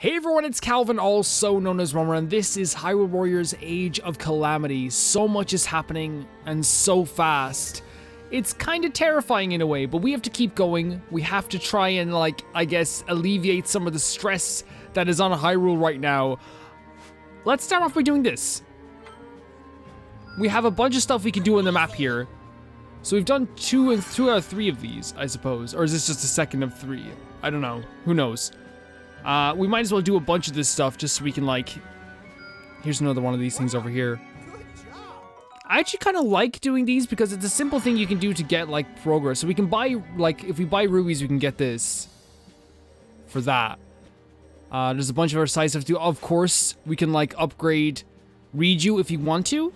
Hey everyone, it's Calvin, also known as Romer, and this is Hyrule Warriors Age of Calamity. So much is happening, and so fast. It's kind of terrifying in a way, but we have to keep going. We have to try and, I guess, alleviate some of the stress that is on Hyrule right now. Let's start off by doing this. We have a bunch of stuff we can do on the map here. So we've done two out of three of these, I suppose. Or is this just the second of three? I don't know. Who knows? We might as well do a bunch of this stuff just so we can, here's another one of these things over here. I actually kind of like doing these because it's a simple thing you can do to get, progress. So we can buy, if we buy rubies, we can get this for that. There's a bunch of other side stuff to do. Of course, we can, upgrade Riju if you want to,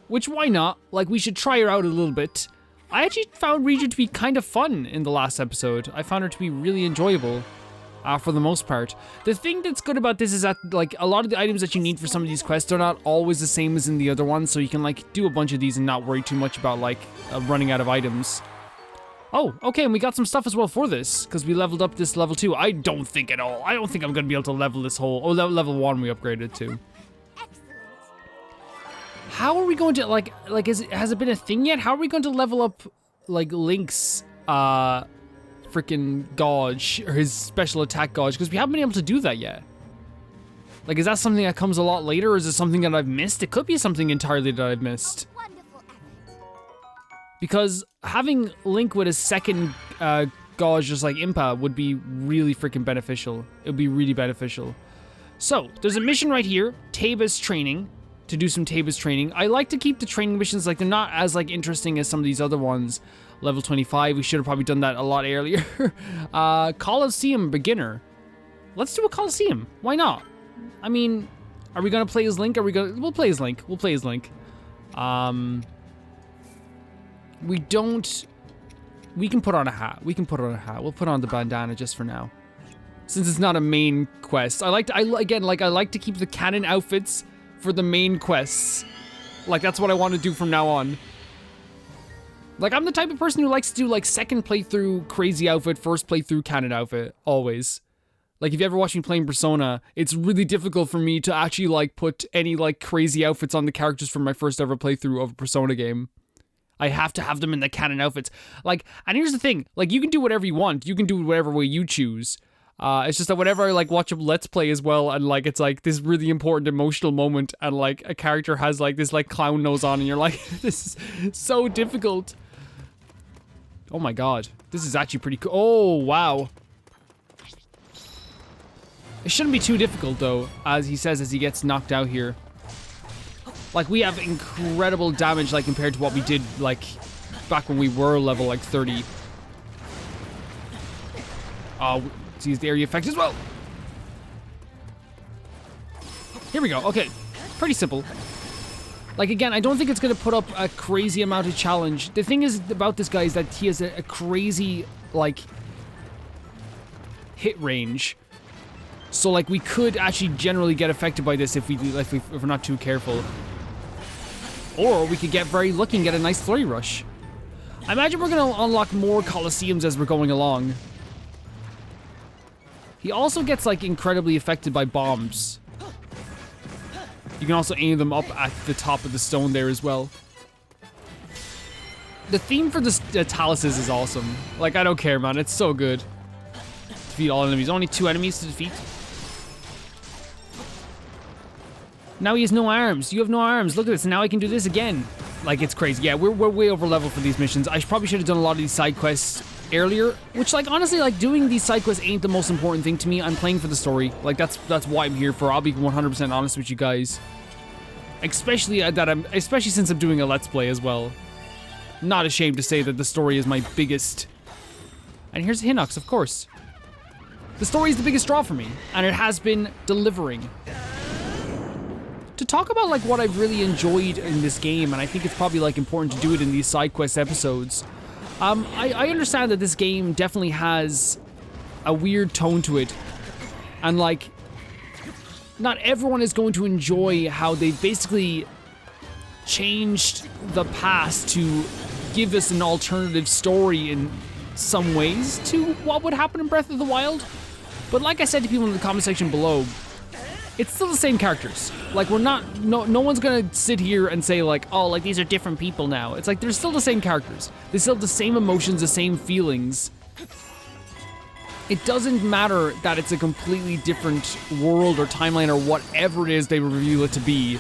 which why not? We should try her out a little bit. I actually found Riju to be kind of fun in the last episode. I found her to be really enjoyable. For the most part. The thing that's good about this is that, a lot of the items that you need for some of these quests are not always the same as in the other ones, so you can, do a bunch of these and not worry too much about, running out of items. Oh, okay, and we got some stuff as well for this, because we leveled up this level 2. I don't think I'm going to be able to level this whole... Oh, level 1 we upgraded to. How are we going to, has it been a thing yet? How are we going to level up, Link's, freaking gauge, or his special attack gauge, because we haven't been able to do that yet. Is that something that comes a lot later, or is it something that I've missed? It could be something entirely that I've missed. Because having Link with his second gauge just like Impa would be really freaking beneficial. It would be really beneficial. So, there's a mission right here, Taba's training, to do some Taba's training. I like to keep the training missions, they're not as, interesting as some of these other ones. Level 25, we should have probably done that a lot earlier. Coliseum beginner. Let's do a Coliseum. Why not? I mean, are we gonna play as Link? We'll play as Link. We'll play as Link. We can put on a hat. We'll put on the bandana just for now. Since it's not a main quest. I like to keep the canon outfits for the main quests. That's what I want to do from now on. I'm the type of person who likes to do, second playthrough crazy outfit, first playthrough canon outfit, always. If you ever watch me playing Persona, it's really difficult for me to actually, put any, crazy outfits on the characters from my first ever playthrough of a Persona game. I have to have them in the canon outfits. And here's the thing, you can do whatever you want, you can do it whatever way you choose. It's just that whenever I, watch a Let's Play as well, and, it's, this really important emotional moment, and, a character has, this, clown nose on, and you're like, this is so difficult. Oh my god, this is actually pretty cool. Oh, wow. It shouldn't be too difficult, though, as he says as he gets knocked out here. We have incredible damage, compared to what we did, back when we were level, 30. Oh, let's use the area effect as well. Here we go, okay. Pretty simple. Again, I don't think it's going to put up a crazy amount of challenge. The thing is about this guy is that he has a crazy, hit range. So, we could actually generally get affected by this if we're not too careful. Or we could get very lucky and get a nice flurry rush. I imagine we're going to unlock more Coliseums as we're going along. He also gets, incredibly affected by bombs. You can also aim them up at the top of the stone there as well. The theme for the Talises is awesome. I don't care, man. It's so good. Defeat all enemies. Only 2 enemies to defeat. Now he has no arms. You have no arms. Look at this. Now I can do this again. It's crazy. Yeah, we're way over level for these missions. I probably should have done a lot of these side quests earlier, which honestly doing these side quests ain't the most important thing to me. I'm playing for the story. That's what I'm here for. I'll be 100% honest with you guys. Especially since I'm doing a Let's Play as well. Not ashamed to say that the story is my biggest. And here's Hinox, of course. The story is the biggest draw for me, and it has been delivering. To talk about what I've really enjoyed in this game, and I think it's probably important to do it in these side quest episodes. I understand that this game definitely has a weird tone to it. And not everyone is going to enjoy how they basically changed the past to give us an alternative story in some ways to what would happen in Breath of the Wild. But like I said to people in the comment section below, it's still the same characters. Like, we're not, no one's gonna sit here and say like, oh, like these are different people now. It's like, they're still the same characters. They still have the same emotions, the same feelings. It doesn't matter that it's a completely different world or timeline or whatever it is they reveal it to be.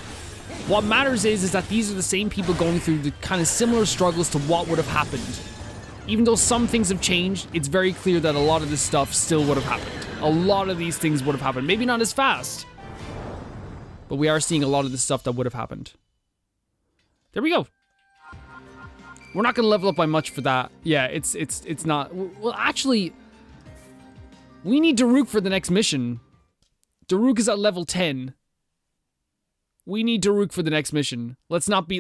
What matters is that these are the same people going through the kind of similar struggles to what would have happened. Even though some things have changed, it's very clear that a lot of this stuff still would have happened. A lot of these things would have happened. Maybe not as fast, but we are seeing a lot of the stuff that would have happened. There we go. We're not going to level up by much for that. Yeah, it's not. Well, actually, we need Daruk for the next mission. Daruk is at level 10. We need Daruk for the next mission. Let's not be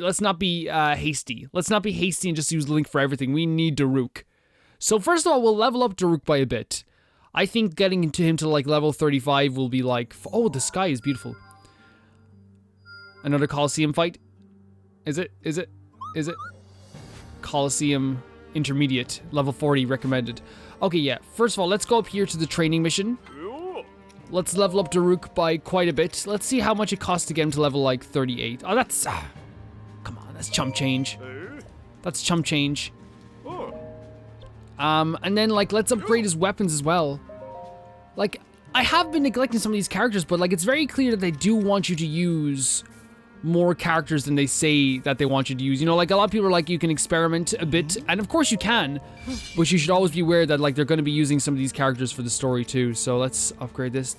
hasty. Let's not be hasty and just use Link for everything. We need Daruk. So first of all, we'll level up Daruk by a bit. I think getting to him to like level 35 will be like, oh, the sky is beautiful. Another Coliseum fight? Is it? Coliseum intermediate, level 40 recommended. Okay, yeah. First of all, let's go up here to the training mission. Let's level up Daruk by quite a bit. Let's see how much it costs to get him to level like 38. Oh, that's come on, that's chump change. That's chump change. And then like let's upgrade his weapons as well. Like, I have been neglecting some of these characters, but like it's very clear that they do want you to use more characters than they say that they want you to use. You know, like a lot of people are like, you can experiment a bit, and of course you can, but you should always be aware that like they're going to be using some of these characters for the story too. So let's upgrade this,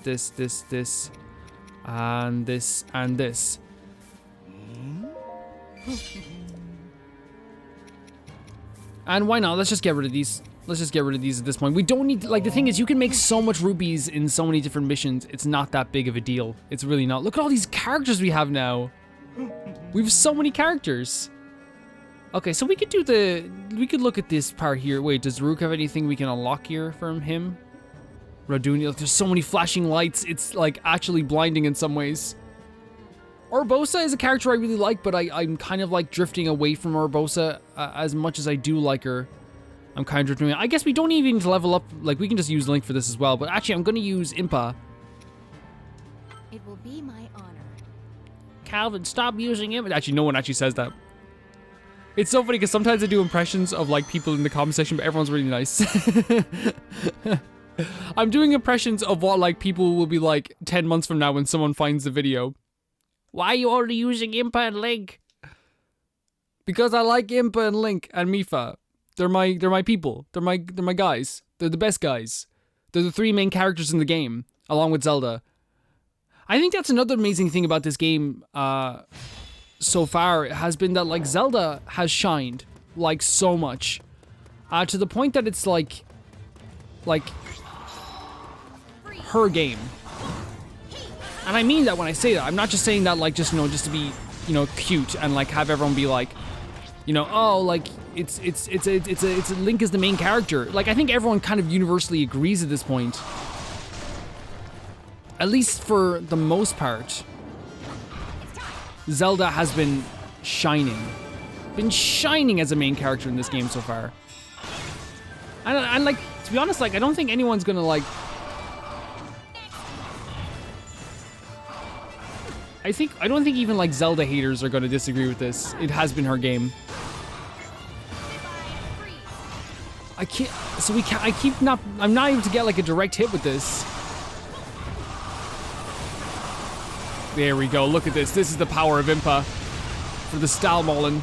and this, and this. And why not? Let's just get rid of these. Let's just get rid of these at this point. We don't need, like, the thing is, you can make so much rupees in so many different missions. It's not that big of a deal. It's really not. Look at all these characters we have now. We have so many characters. Okay, so we could look at this part here. Wait, does Daruk have anything we can unlock here from him? Raduni, look, there's so many flashing lights. It's, like, actually blinding in some ways. Urbosa is a character I really like, but I'm kind of, like, drifting away from Urbosa as much as I do like her. I'm kind of drifting away. I guess we don't even need to level up. Like, we can just use Link for this as well. But actually, I'm going to use Impa. It will be my honor. Calvin, stop using him. Actually, no one actually says that. It's so funny because sometimes I do impressions of like people in the comment section, but everyone's really nice. I'm doing impressions of what like people will be like 10 months from now when someone finds the video. Why are you only using Impa and Link? Because I like Impa and Link and Mipha. They're my people. They're my guys. They're the best guys. They're the three main characters in the game, along with Zelda. I think that's another amazing thing about this game so far has been that like Zelda has shined like so much to the point that it's like her game. And I mean that when I say that. I'm not just saying that like just to be, cute and like have everyone be like, oh, like it's Link is the main character. Like I think everyone kind of universally agrees at this point. At least for the most part, Zelda has been shining. Been shining as a main character in this game so far. And like, to be honest, like I don't think anyone's gonna like I don't think even like Zelda haters are gonna disagree with this. It has been her game. I'm not able to get like a direct hit with this. There we go, look at this. This is the power of Impa for the Stalmollen.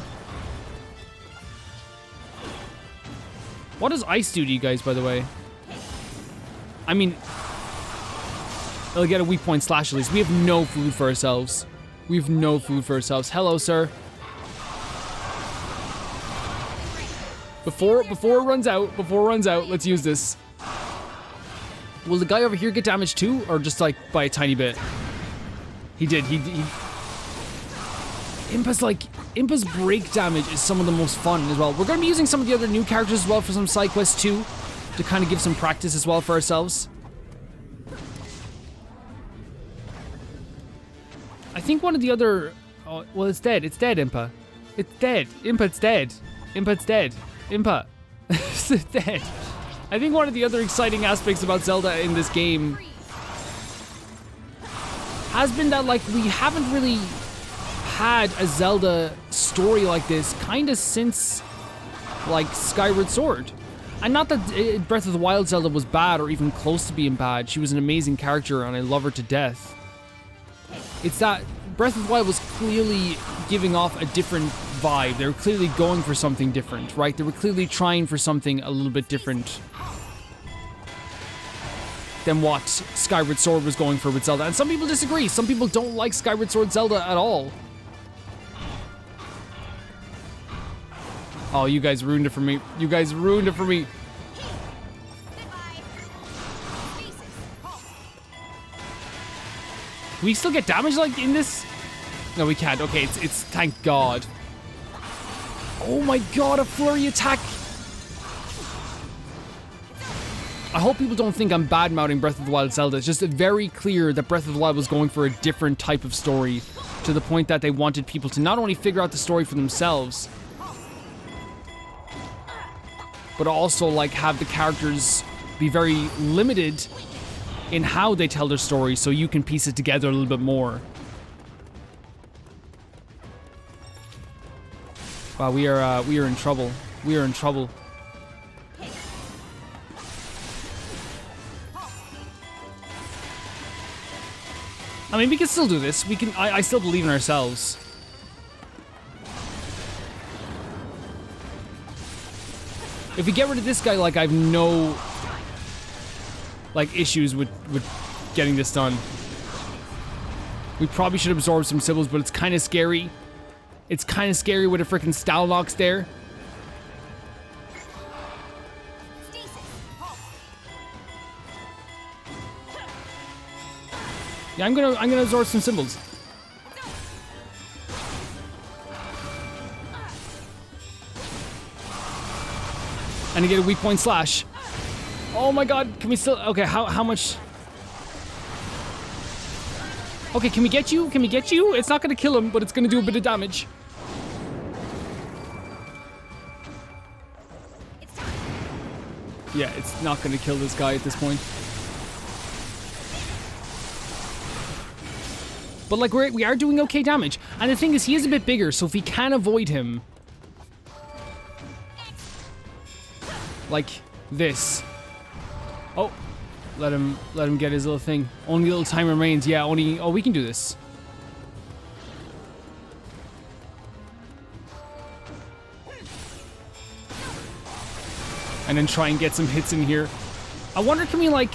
What does ice do to you guys, by the way? I mean, they'll get a weak point slash at least. We have no food for ourselves. We have no food for ourselves. Hello, sir. Before it runs out, let's use this. Will the guy over here get damaged too, or just like by a tiny bit? He did. Impa's break damage is some of the most fun as well. We're going to be using some of the other new characters as well for some side quests too, to kind of give some practice as well for ourselves. I think one of the other... Oh, well, it's dead. It's dead, Impa. It's dead. Impa, it's dead. Impa, it's dead. Impa. It's dead. I think one of the other exciting aspects about Zelda in this game has been that, like, we haven't really had a Zelda story like this kind of since, like, Skyward Sword. And not that Breath of the Wild Zelda was bad or even close to being bad. She was an amazing character and I love her to death. It's that Breath of the Wild was clearly giving off a different vibe. They were clearly going for something different, right? They were clearly trying for something a little bit different than what Skyward Sword was going for with Zelda. And some people disagree. Some people don't like Skyward Sword Zelda at all. Oh, you guys ruined it for me. You guys ruined it for me. Can we still get damage like in this? No, we can't. Okay, it's thank God. Oh my God, a flurry attack. I hope people don't think I'm bad-mouthing Breath of the Wild Zelda. It's just very clear that Breath of the Wild was going for a different type of story, to the point that they wanted people to not only figure out the story for themselves, but also, like, have the characters be very limited in how they tell their story, so you can piece it together a little bit more. Wow, we are in trouble. We are in trouble. I mean, we can still do this. We can. I still believe in ourselves. If we get rid of this guy, like, I have no, like, issues with getting this done. We probably should absorb some symbols, but it's kind of scary. It's kind of scary with a freaking Stalnox there. Yeah, I'm gonna absorb some symbols. And to get a weak point slash. Oh my God, can we still? Okay, how much? Okay, can we get you? Can we get you? It's not gonna kill him, but it's gonna do a bit of damage. Yeah, it's not gonna kill this guy at this point. But, like, we are doing okay damage. And the thing is, he is a bit bigger, so if we can avoid him, like this. Oh, let him get his little thing. Only little time remains. Yeah, only. Oh, we can do this. And then try and get some hits in here. I wonder, can we, like,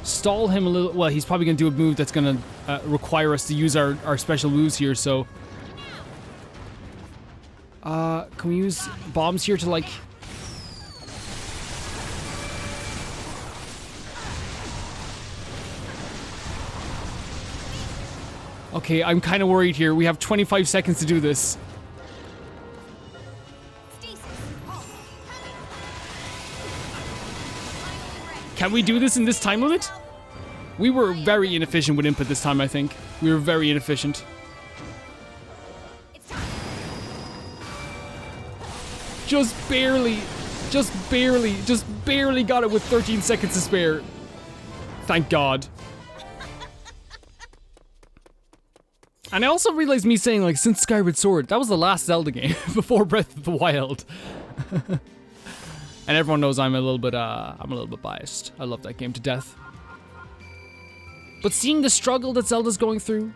stall him a little? Well, he's probably gonna do a move that's gonna require us to use our special moves here, so can we use bombs here to, like, okay, I'm kind of worried here. We have 25 seconds to do this. Can we do this in this time limit? We were very inefficient with Impa this time, I think. We were very inefficient. Just barely got it with 13 seconds to spare. Thank God. And I also realized me saying, like, since Skyward Sword, that was the last Zelda game before Breath of the Wild. And everyone knows I'm a little bit biased. I love that game to death. But seeing the struggle that Zelda's going through,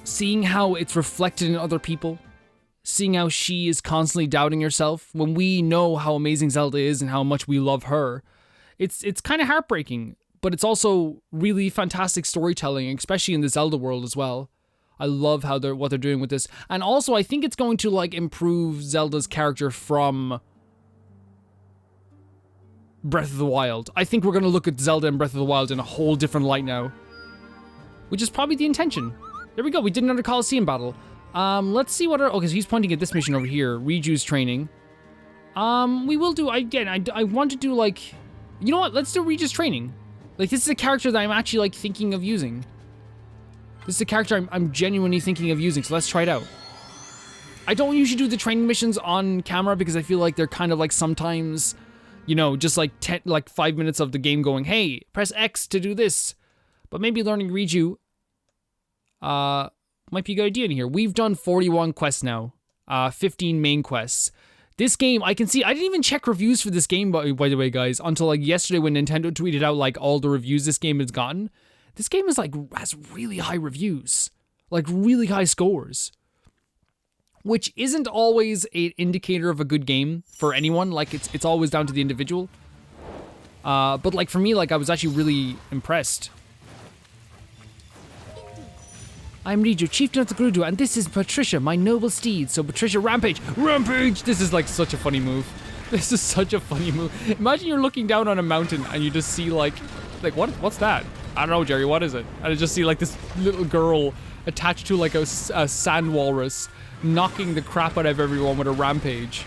seeing how it's reflected in other people, seeing how she is constantly doubting herself when we know how amazing Zelda is and how much we love her, it's kind of heartbreaking, but it's also really fantastic storytelling, especially in the Zelda world as well. I love how what they're doing with this. And also, I think it's going to, like, improve Zelda's character from Breath of the Wild. I think we're going to look at Zelda and Breath of the Wild in a whole different light now. Which is probably the intention. There we go, we did another Coliseum battle. Let's see what okay, so he's pointing at this mission over here. Riju's training. We will do, again, I want to do, like, you know what, let's do Riju's training. Like, this is a character that I'm actually, like, thinking of using. This is a character I'm genuinely thinking of using, so let's try it out. I don't usually do the training missions on camera because I feel like they're kind of, like, sometimes You know, just like 5 minutes of the game going, hey, press X to do this. But maybe learning Riju might be a good idea in here. We've done 41 quests now, 15 main quests. This game, I can see, I didn't even check reviews for this game, by the way, guys, until like yesterday when Nintendo tweeted out like all the reviews this game has gotten. This game is like, has really high reviews, like really high scores, which isn't always an indicator of a good game for anyone. Like it's always down to the individual. But like for me, like I was actually really impressed. I'm Riju, chieftain of the Gerudo, and this is Patricia, my noble steed. So Patricia, rampage! Rampage! This is like such a funny move. This is such a funny move. Imagine you're looking down on a mountain and you just see like what's that? I don't know, Jerry, what is it? And I just see like this little girl attached to like a sand walrus knocking the crap out of everyone with a rampage.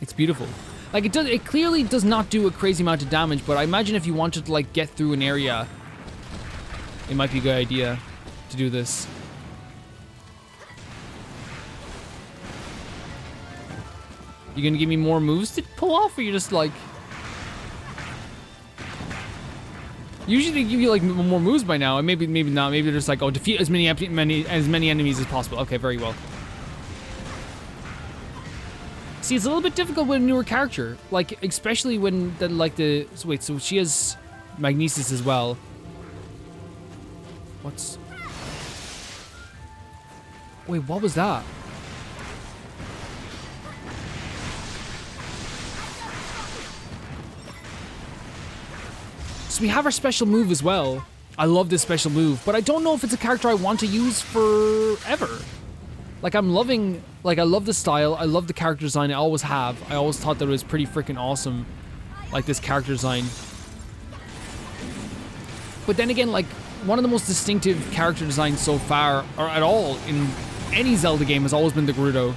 It's beautiful. Like it clearly does not do a crazy amount of damage, but I imagine if you wanted to like get through an area, it might be a good idea to do this. You gonna give me more moves to pull off, or you just like... Usually they give you like more moves by now, and maybe not. Maybe they're just like, oh, defeat as many enemies as possible. Okay, very well. See, it's a little bit difficult with a newer character, like especially when so she has magnesis as well. Wait, what was that? So we have our special move as well. I love this special move, but I don't know if it's a character I want to use forever. Like I love the style, I love the character design, I always have. I always thought that it was pretty freaking awesome, like this character design. But then again, like, one of the most distinctive character designs so far, or at all, in any Zelda game has always been the Gerudo.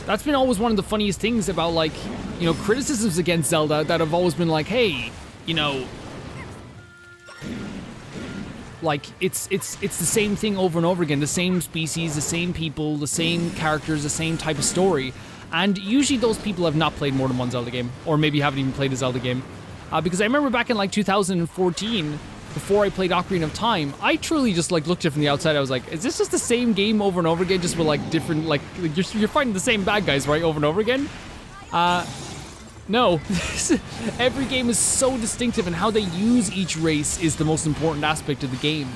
That's been always one of the funniest things about, like, you know, criticisms against Zelda that have always been like, hey, you know, like, it's the same thing over and over again, the same species, the same people, the same characters, the same type of story. And usually those people have not played more than one Zelda game, or maybe haven't even played a Zelda game. Because I remember back in like 2014, before I played Ocarina of Time, I truly just like looked at it from the outside. I was like, is this just the same game over and over again, just with like different, like you're fighting the same bad guys, right, over and over again? No. Every game is so distinctive, and how they use each race is the most important aspect of the game.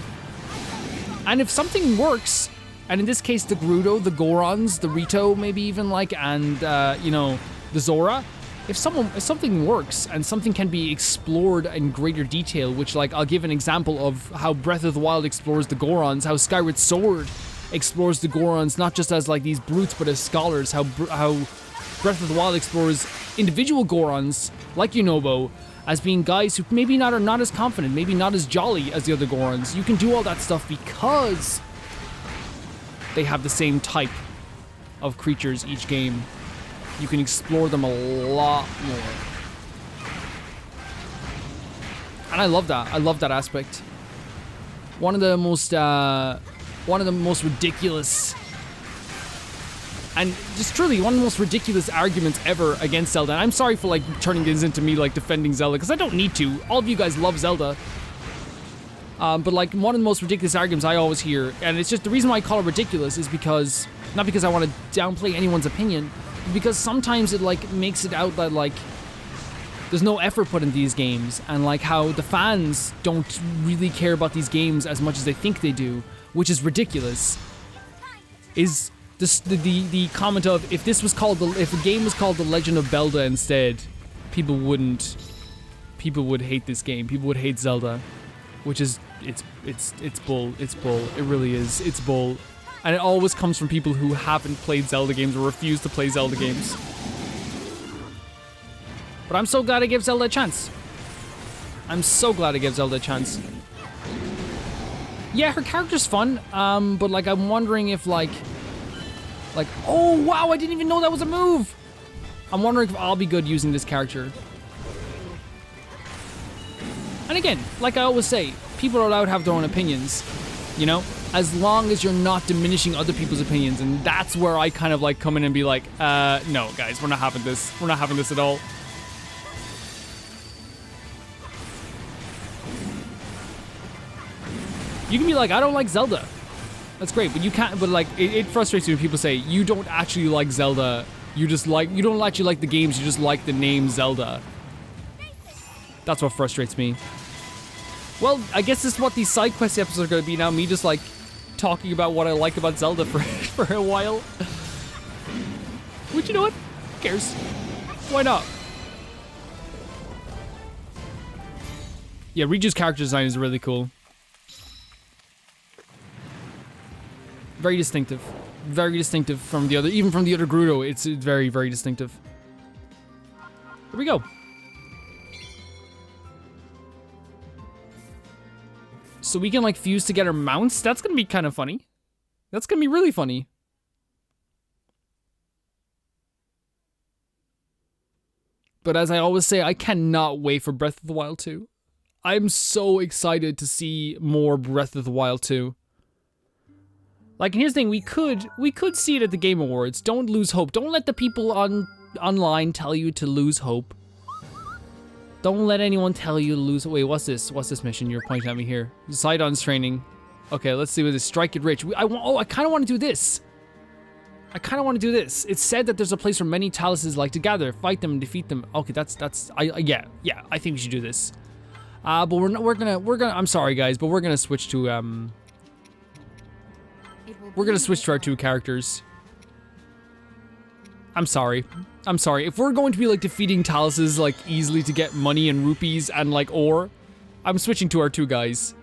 And if something works, and in this case, the Gerudo, the Gorons, the Rito, maybe even like, and you know, the Zora. If something works and something can be explored in greater detail, which like I'll give an example of how Breath of the Wild explores the Gorons, how Skyward Sword explores the Gorons not just as like these brutes but as scholars, how Breath of the Wild explores individual Gorons like Yunobo as being guys who maybe are not as confident, maybe not as jolly as the other Gorons. You can do all that stuff because they have the same type of creatures each game. You can explore them a lot more. And I love that. I love that aspect. One of the most ridiculous, and just truly one of the most ridiculous arguments ever against Zelda. And I'm sorry for like turning this into me like defending Zelda, because I don't need to. All of you guys love Zelda. But like one of the most ridiculous arguments I always hear, and it's just the reason why I call it ridiculous is because, not because I want to downplay anyone's opinion, but because sometimes it like makes it out that like there's no effort put in these games, and like how the fans don't really care about these games as much as they think they do, which is ridiculous. Is this the comment of if a game was called The Legend of Zelda instead, people would hate this game. People would hate Zelda, which is it's bull. It's bull. It really is. It's bull. And it always comes from people who haven't played Zelda games or refuse to play Zelda games. But I'm so glad I gave Zelda a chance. I'm so glad I gave Zelda a chance. Yeah, her character's fun, but like I'm wondering if like, oh wow, I didn't even know that was a move! I'm wondering if I'll be good using this character. And again, like I always say, people are allowed to have their own opinions, you know? as long as you're not diminishing other people's opinions. And that's where I kind of like come in and be like, no, guys, we're not having this. We're not having this at all. You can be like, I don't like Zelda. That's great, but you can't, but like, it frustrates me when people say, you don't actually like Zelda. You don't actually like the games, you just like the name Zelda. That's what frustrates me. Well, I guess this is what these side quest episodes are gonna be now, me just like, talking about what I like about Zelda for a while. Which, you know what? Who cares? Why not? Yeah, Riju's character design is really cool. Very distinctive. Very distinctive from the other, even from the other Gerudo, it's very, very distinctive. Here we go. So we can like fuse together mounts? That's gonna be kind of funny. That's gonna be really funny. But as I always say, I cannot wait for Breath of the Wild 2. I'm so excited to see more Breath of the Wild 2. Like, and here's the thing, we could see it at the Game Awards. Don't lose hope. Don't let the people online tell you to lose hope. Don't let anyone tell you to lose. Wait, what's this? What's this mission you're pointing at me here? Sidon's training. Okay, let's see what this. Strike it rich. I kind of want to do this. I kind of want to do this. It's said that there's a place where many taluses like to gather, fight them, and defeat them. Okay, yeah. I think we should do this. But we're gonna. I'm sorry, guys, but we're gonna switch to We're gonna switch to our two characters. I'm sorry. If we're going to be like defeating taluses like easily to get money and rupees and like ore, I'm switching to our two guys.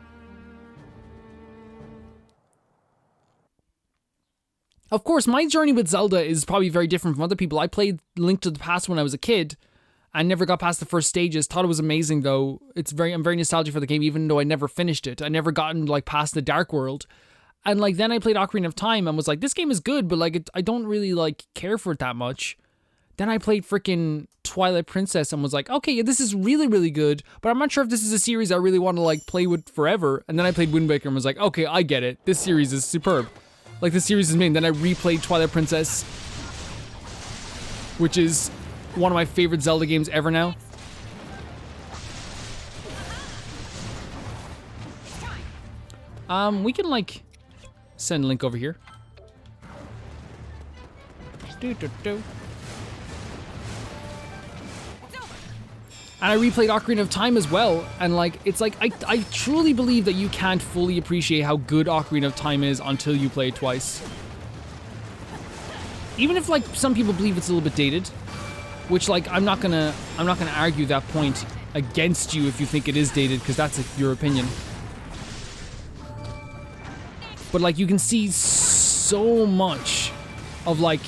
Of course, my journey with Zelda is probably very different from other people. I played Link to the Past when I was a kid and never got past the first stages. Thought it was amazing though. I'm very nostalgic for the game even though I never finished it. I never gotten like past the Dark World. And like then I played Ocarina of Time and was like, this game is good, but like I don't really like care for it that much. Then I played freaking Twilight Princess and was like, okay, yeah, this is really, really good, but I'm not sure if this is a series I really want to like play with forever. And then I played Wind Waker and was like, okay, I get it. This series is superb. Like this series is made. Then I replayed Twilight Princess, which is one of my favorite Zelda games ever now. We can like send Link over here. And I replayed Ocarina of Time as well, and like, it's like, I truly believe that you can't fully appreciate how good Ocarina of Time is until you play it twice. Even if like, some people believe it's a little bit dated, which like, I'm not gonna argue that point against you if you think it is dated, because that's your opinion. But like, you can see so much of like,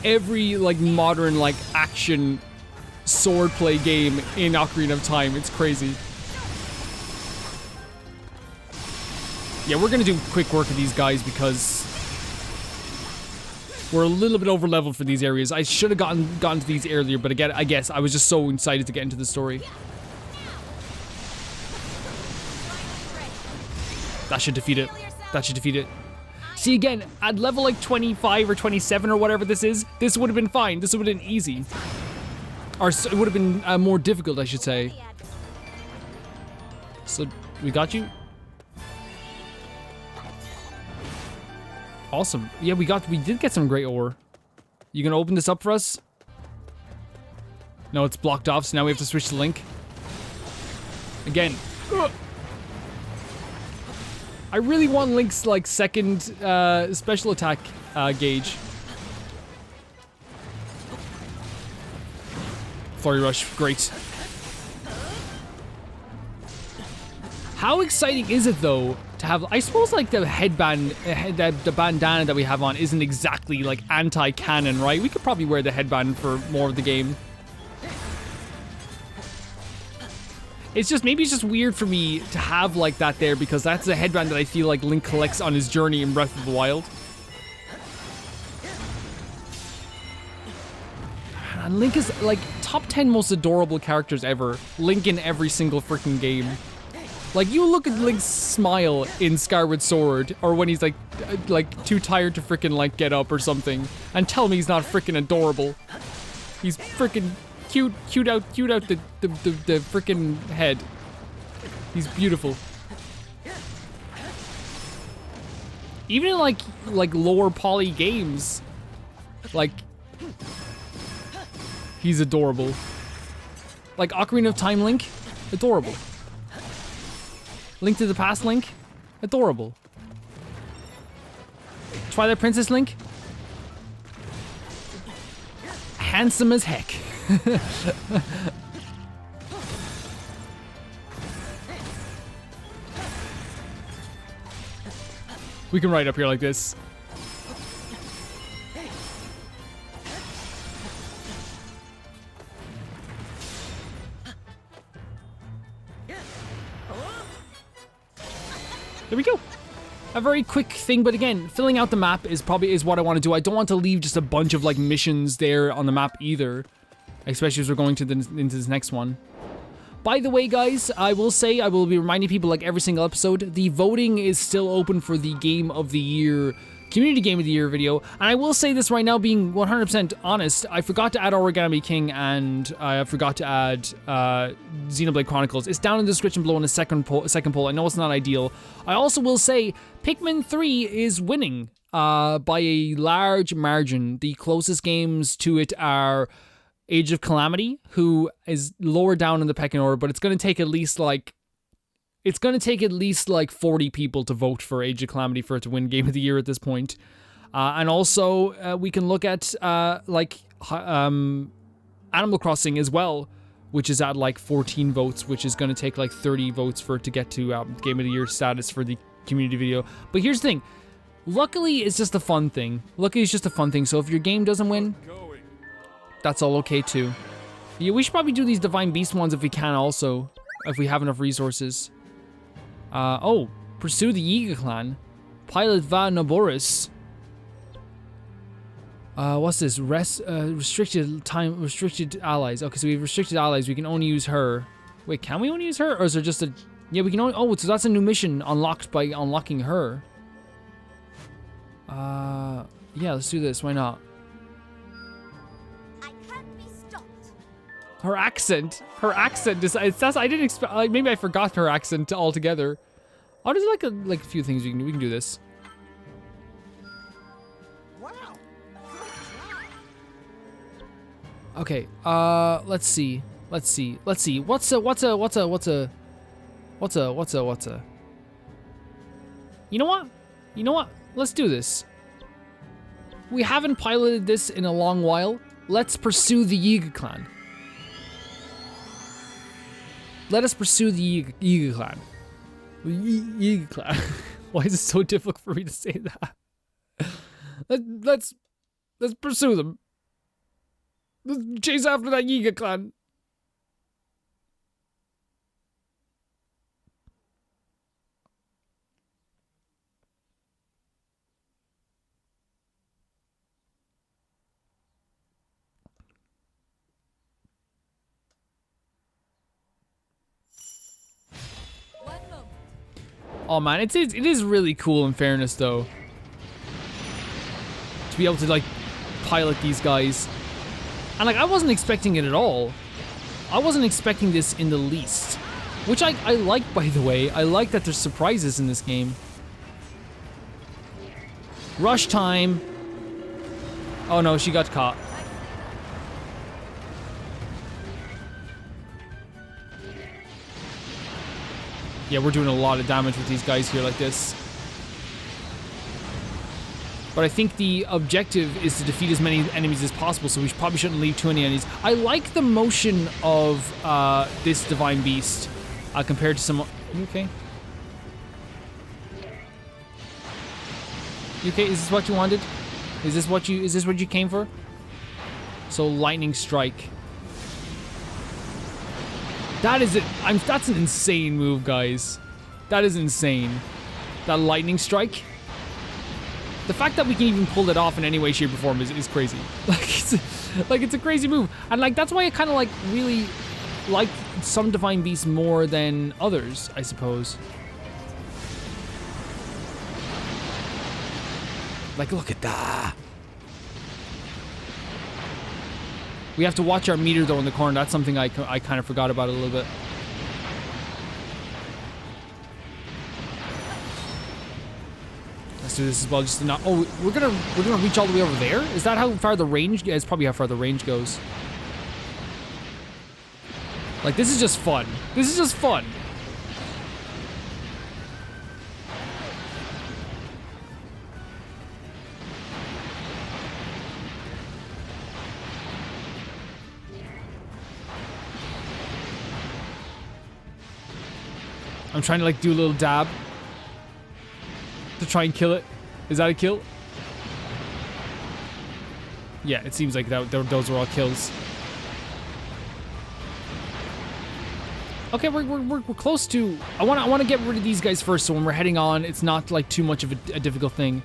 every like modern like action swordplay game in Ocarina of Time. It's crazy. Yeah, we're gonna do quick work of these guys because we're a little bit over leveled for these areas. I should have gotten to these earlier, but again, I guess I was just so excited to get into the story. That should defeat it. That should defeat it. See, again, at level like 25 or 27 or whatever this is, this would have been fine. This would have been easy. Or it would have been more difficult, I should say. So, we got you? Awesome. Yeah, we did get some great ore. You gonna open this up for us? No, it's blocked off, so now we have to switch to Link. Again. Ugh. I really want Link's, like, second special attack gauge. Flurry Rush, great. How exciting is it, though, to have... I suppose, like, the headband, the bandana that we have on isn't exactly, like, anti-canon, right? We could probably wear the headband for more of the game. It's just, maybe it's just weird for me to have like that there because that's a headband that I feel like Link collects on his journey in Breath of the Wild. And Link is like top 10 most adorable characters ever. Link in every single freaking game. Like, you look at Link's smile in Skyward Sword, or when he's like too tired to freaking like get up or something, and tell me he's not freaking adorable. He's freaking cute out the freaking head. He's beautiful. Even in like lower poly games, like, he's adorable. Like Ocarina of Time Link, adorable. Link to the Past Link, adorable. Twilight Princess Link, handsome as heck. We can ride up here like this. There we go. A very quick thing, but again, filling out the map is what I want to do. I don't want to leave just a bunch of like missions there on the map either, especially as we're going to into this next one. By the way, guys, I will say, I will be reminding people like every single episode, the voting is still open for the Game of the Year, Community Game of the Year video. And I will say this right now, being 100% honest, I forgot to add Origami King and I forgot to add Xenoblade Chronicles. It's down in the description below in the second poll. I know it's not ideal. I also will say, Pikmin 3 is winning by a large margin. The closest games to it are Age of Calamity, who is lower down in the pecking order, but it's going to take at least like 40 people to vote for Age of Calamity for it to win Game of the Year at this point. And also we can look at Animal Crossing as well, which is at like 14 votes, which is going to take like 30 votes for it to get to Game of the Year status for the community video. But here's the thing, luckily it's just a fun thing. So if your game doesn't win, that's all okay too. Yeah, we should probably do these Divine Beast ones if we can also, if we have enough resources. Oh, pursue the Yiga clan. Pilot Va Noboris. What's this? Restricted allies. Okay, so we have restricted allies. We can only use her. Wait, can we only use her? Or is there just a... Yeah, we can only... Oh, so that's a new mission unlocked by unlocking her. Yeah, let's do this. Why not? Her accent is, I didn't expect, like, maybe I forgot her accent altogether. Oh, there's like a few things we can do this. Wow. Okay, let's see. What's a You know what? Let's do this. We haven't piloted this in a long while. Let's pursue the Yiga clan. Let us pursue the Yiga clan. Yiga clan. Why is it so difficult for me to say that? Let's pursue them. Let's chase after that Yiga clan. Oh man, it is really cool in fairness though, to be able to like pilot these guys. And like I wasn't expecting it at all. I wasn't expecting this in the least. Which I like, by the way. I like that there's surprises in this game. Rush time. Oh no, she got caught. Yeah, we're doing a lot of damage with these guys here like this. But I think the objective is to defeat as many enemies as possible, so we probably shouldn't leave too many enemies. I like the motion of this Divine Beast compared to some... You okay? You okay? Is this what you wanted? Is this what you came for? So Lightning Strike. That is it. That's an insane move, guys. That is insane. That Lightning Strike. The fact that we can even pull it off in any way, shape, or form is crazy. Like it's a crazy move, and like that's why I kind of like really. like some divine beasts more than others, I suppose. Like, look at that. We have to watch our meter though in the corner. That's something I kind of forgot about a little bit. Let's do this as well. Just to not. Oh, we're gonna reach all the way over there. Is that how far the range? Yeah, it's probably how far the range goes. Like, this is just fun. This is just fun. I'm trying to like do a little dab to try and kill it. Is that a kill? Yeah, it seems like those were all kills. Okay, we're close to. I want to get rid of these guys first, so when we're heading on, it's not like too much of a difficult thing.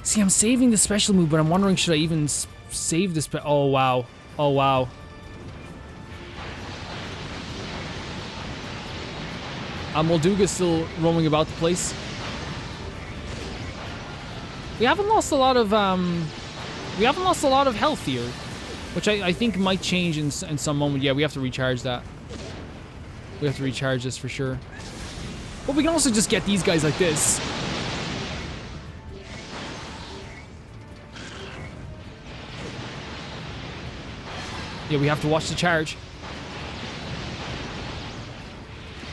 See, I'm saving the special move, but I'm wondering, should I even save this? Oh wow! Oh wow! Molduga's still roaming about the place. We haven't lost a lot of health here, which I think might change in some moment. Yeah, we have to recharge that. We have to recharge this for sure. But we can also just get these guys like this. Yeah, we have to watch the charge.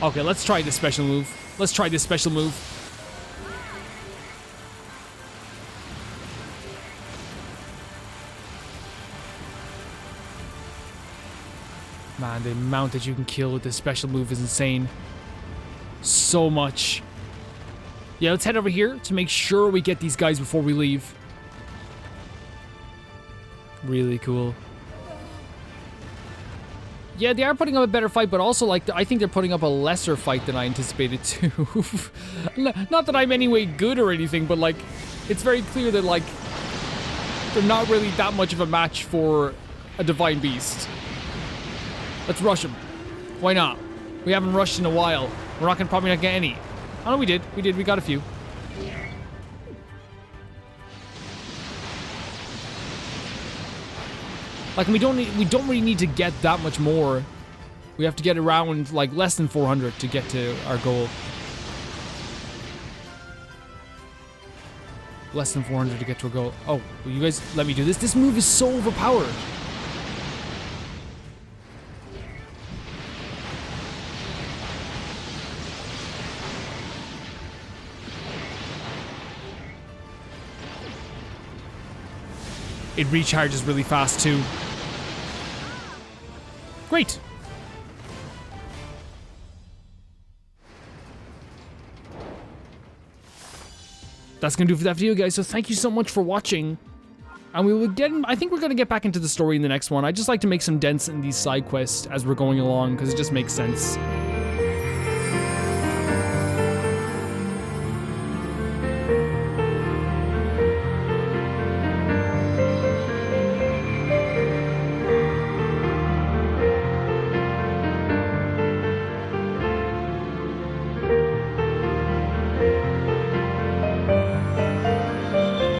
Okay, let's try this special move. Let's try this special move. Man, the amount that you can kill with this special move is insane. So much. Yeah, let's head over here to make sure we get these guys before we leave. Really cool. Yeah, they are putting up a better fight, but also, like, I think they're putting up a lesser fight than I anticipated too. Not that I'm anyway good or anything, but, like, it's very clear that, like, they're not really that much of a match for a divine beast. Let's rush them. Why not? We haven't rushed in a while. We're not gonna probably not get any. Oh no, we did. We got a few. Like, we don't really need to get that much more. We have to get around like less than 400 to get to our goal. Less than 400 to get to a goal. Oh, will you guys let me do this? This move is so overpowered. It recharges really fast too. Great. That's gonna do for that video, guys. So thank you so much for watching. And we will get in, I think we're gonna get back into the story in the next one. I just like to make some dents in these side quests as we're going along because it just makes sense.